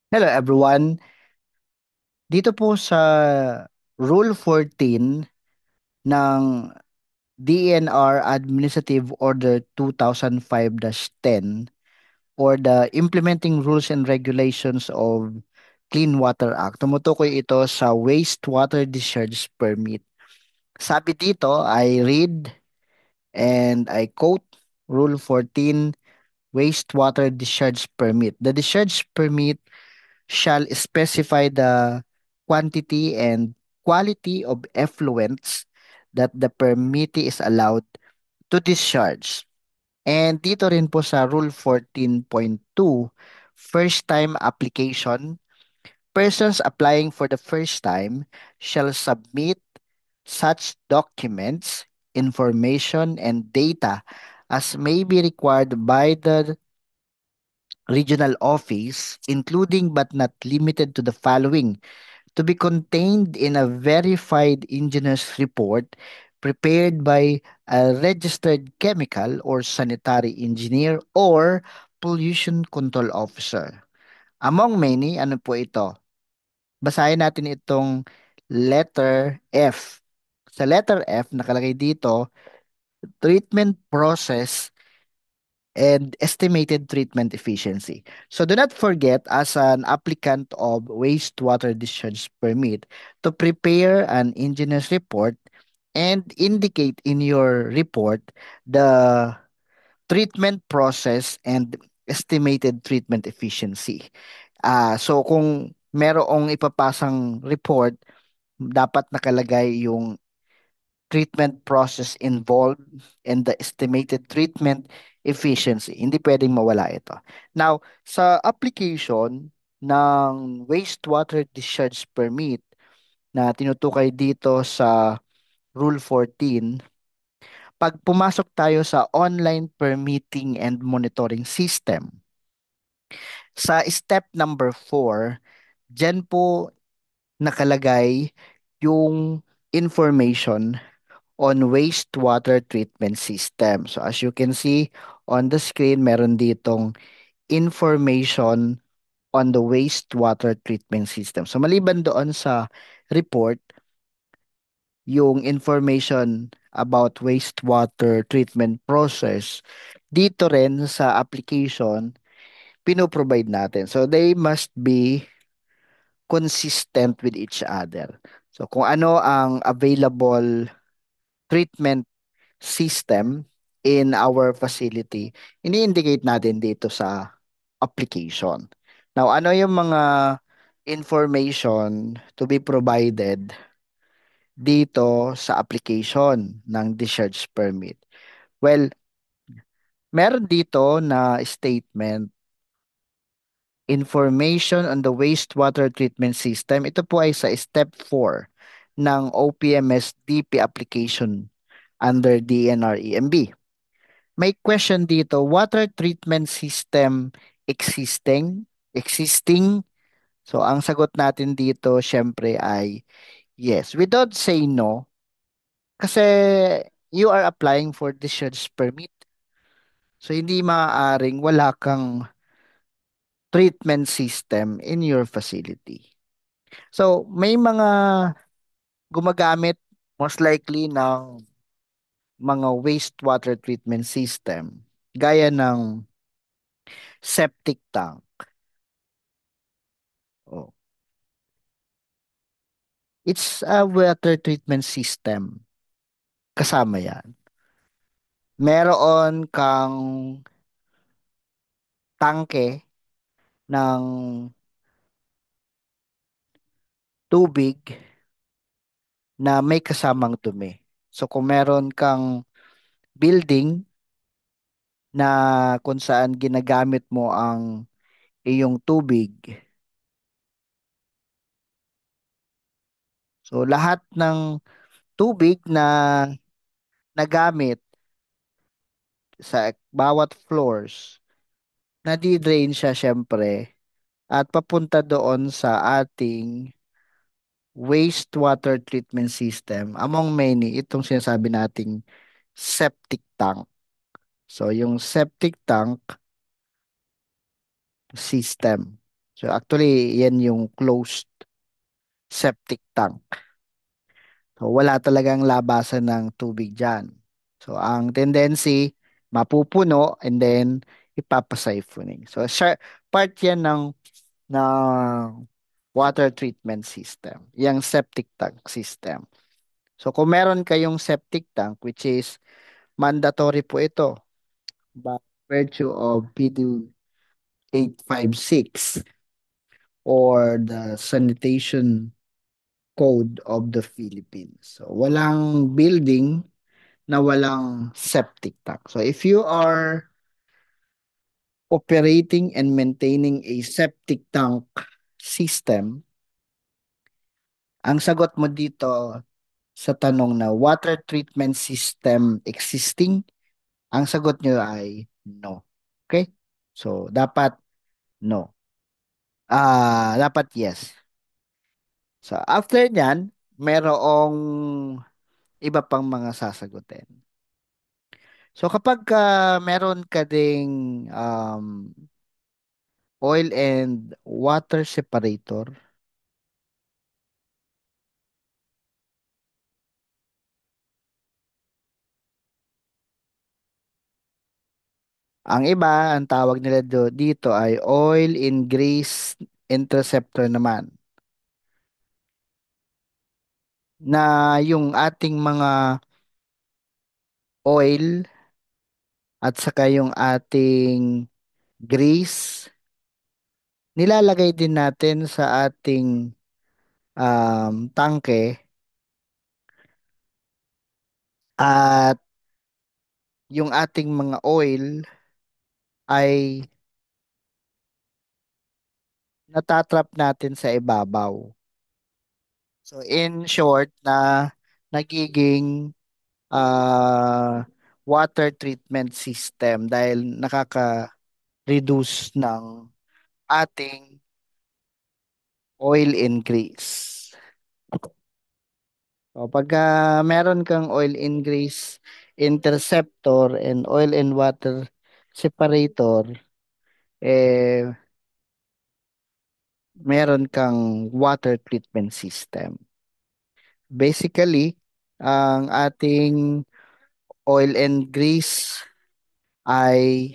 Hello everyone. Dito po sa Rule 14 ng DENR Administrative Order 2005-10 or the Implementing Rules and Regulations of Clean Water Act. Tumutukoy ito sa wastewater discharge permit. Sabi dito, I read and I quote Rule 14 wastewater discharge permit. The discharge permit shall specify the quantity and quality of effluents that the permittee is allowed to discharge. And dito rin po sa Rule 14.2, first time application, persons applying for the first time shall submit such documents, information, and data as may be required by the regional office, including but not limited to the following: to be contained in a verified engineer's report prepared by a registered chemical or sanitary engineer or pollution control officer. Among many, ano po ito? Basahin natin itong letter F. Sa letter F, nakalagay dito, treatment process and estimated treatment efficiency. So do not forget, as an applicant of wastewater discharge permit, to prepare an engineer's report and indicate in your report the treatment process and estimated treatment efficiency. So kung merong ipapasang report, dapat nakalagay yung treatment process involved and the estimated treatment efficiency. Hindi pwedeng mawala ito. Now, sa application ng wastewater discharge permit na tinutukay dito sa Rule 14, pag pumasok tayo sa online permitting and monitoring system, sa step number 4, dyan po nakalagay yung information on wastewater treatment system. So as you can see on the screen, meron ditong information on the wastewater treatment system. So maliban doon sa report, yung information about wastewater treatment process, dito rin sa application, pinoprovide natin. So they must be consistent with each other. So kung ano ang available treatment system in our facility, ini-indicate natin dito sa application. Now, ano yung mga information to be provided dito sa application ng discharge permit? Well, meron dito na statement, information on the wastewater treatment system. Ito po ay sa step 4 ng OPMS DP application under DNR-EMB. May question dito, water treatment system existing? Existing? So, ang sagot natin dito, syempre ay yes. We don't say no kasi you are applying for discharge permit. So, hindi maaaring wala kang treatment system in your facility. So, may mga gumagamit most likely ng mga wastewater treatment system gaya ng septic tank. Oh, it's a water treatment system. Kasama yan. Meron kang tangke ng tubig na may kasamang dumi. So kung meron kang building na kung saan ginagamit mo ang iyong tubig, so lahat ng tubig na nagamit sa bawat floors, nadi-drain siya syempre at papunta doon sa ating wastewater treatment system. Among many, itong sinasabi nating septic tank. So, yung septic tank system. So actually, yan yung closed septic tank. So wala talagang labasan ng tubig dyan. So ang tendency, mapupuno and then ipapasiphoning. So part yan ng water treatment system, yung septic tank system. So kung meron kayong septic tank, which is mandatory po ito by virtue of PD 856 or the sanitation code of the Philippines. So walang building na walang septic tank. So if you are operating and maintaining a septic tank system, ang sagot mo dito sa tanong na water treatment system existing, ang sagot nyo ay no. Okay? So dapat no. Dapat yes. So after nyan, merong iba pang mga sasagutin. So kapag meron ka ding oil and water separator, ang iba, ang tawag nila dito ay oil in grease interceptor naman, na yung ating mga oil at saka yung ating grease, nilalagay din natin sa ating tangke at yung ating mga oil ay natatrap natin sa ibabaw. So in short na nagiging water treatment system dahil nakaka-reduce ng ating oil increase. So pagka meron kang oil increase interceptor and oil and water separator, eh meron kang water treatment system. Basically, ang ating oil and grease ay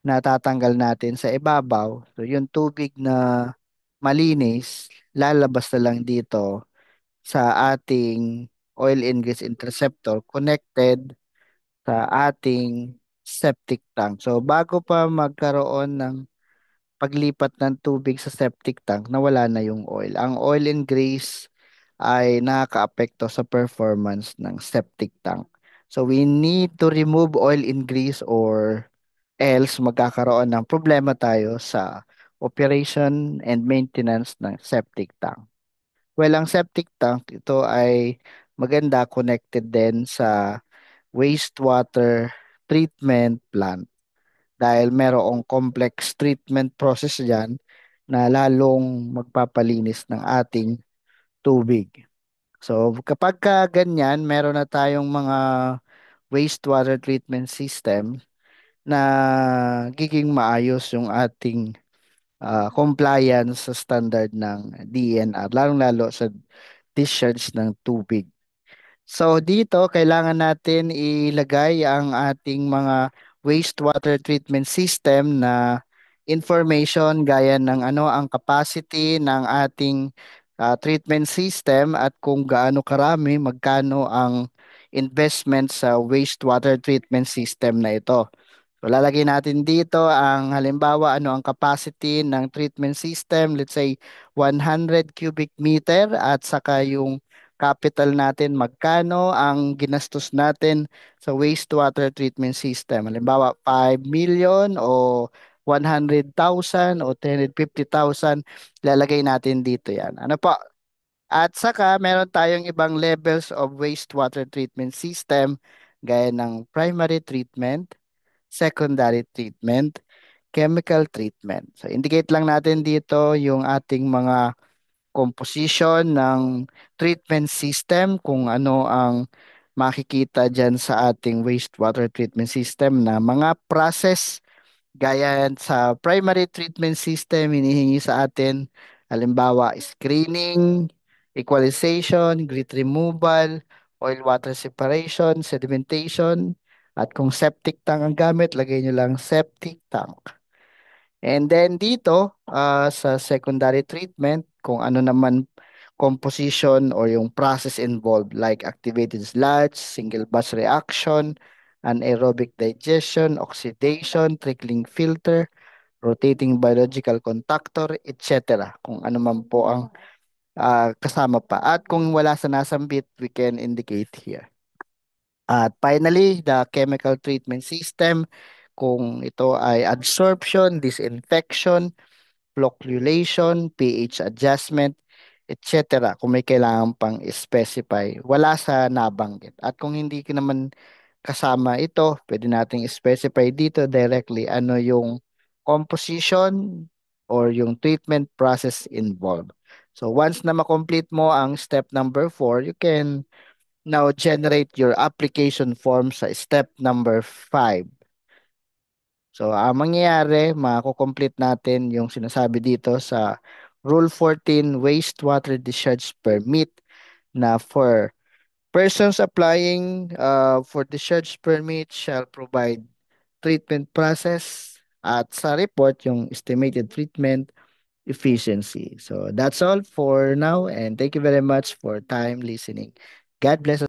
natatanggal natin sa ibabaw. So yung tubig na malinis, lalabas na lang dito sa ating oil ingress interceptor connected sa ating septic tank. So bago pa magkaroon ng paglipat ng tubig sa septic tank, nawala na yung oil. Ang oil ingress ay nakakaapekto sa performance ng septic tank. So we need to remove oil ingress or else magkakaroon ng problema tayo sa operation and maintenance ng septic tank. Well, ang septic tank, ito ay maganda connected din sa wastewater treatment plant dahil merong complex treatment process dyan na lalong magpapalinis ng ating tubig. So kapag ka ganyan, meron na tayong mga wastewater treatment system na giging maayos yung ating compliance sa standard ng DNR, lalong-lalo sa discharge ng tubig. So dito, kailangan natin ilagay ang ating mga wastewater treatment system na information gaya ng ano ang capacity ng ating treatment system at kung gaano karami, magkano ang investment sa wastewater treatment system na ito. So lalagay natin dito ang halimbawa ano ang capacity ng treatment system, let's say 100 cubic meter at saka yung capital natin, magkano ang ginastos natin sa wastewater treatment system. Halimbawa, 5 million o 100,000 o 350,000, lalagay natin dito yan. Ano po? At saka, meron tayong ibang levels of wastewater treatment system gaya ng primary treatment, secondary treatment, chemical treatment. So, indicate lang natin dito yung ating mga composition ng treatment system, kung ano ang makikita dyan sa ating wastewater treatment system na mga process Gaya sa primary treatment system, hinihingi sa atin, halimbawa, screening, equalization, grit removal, oil water separation, sedimentation, at kung septic tank ang gamit, lagay nyo lang septic tank. And then dito, sa secondary treatment, kung ano naman composition or yung process involved like activated sludge, single batch reaction, anaerobic digestion, oxidation, trickling filter, rotating biological contactor, etc. Kung ano man po ang kasama pa. At kung wala sa nasambit, we can indicate here. At finally, the chemical treatment system, kung ito ay adsorption, disinfection, flocculation, pH adjustment, etc. Kung may kailangan pang specify, wala sa nabanggit. At kung hindi ka naman kasama ito, pwede nating specify dito directly ano yung composition or yung treatment process involved. So once na makomplete mo ang step number 4, you can now generate your application form sa step number 5. So, ang mangyayari, mako-complete natin yung sinasabi dito sa Rule 14 Wastewater Discharge Permit na for persons applying for discharge permit shall provide treatment process at sa report yung estimated treatment efficiency. So, that's all for now and thank you very much for time listening. God bless us.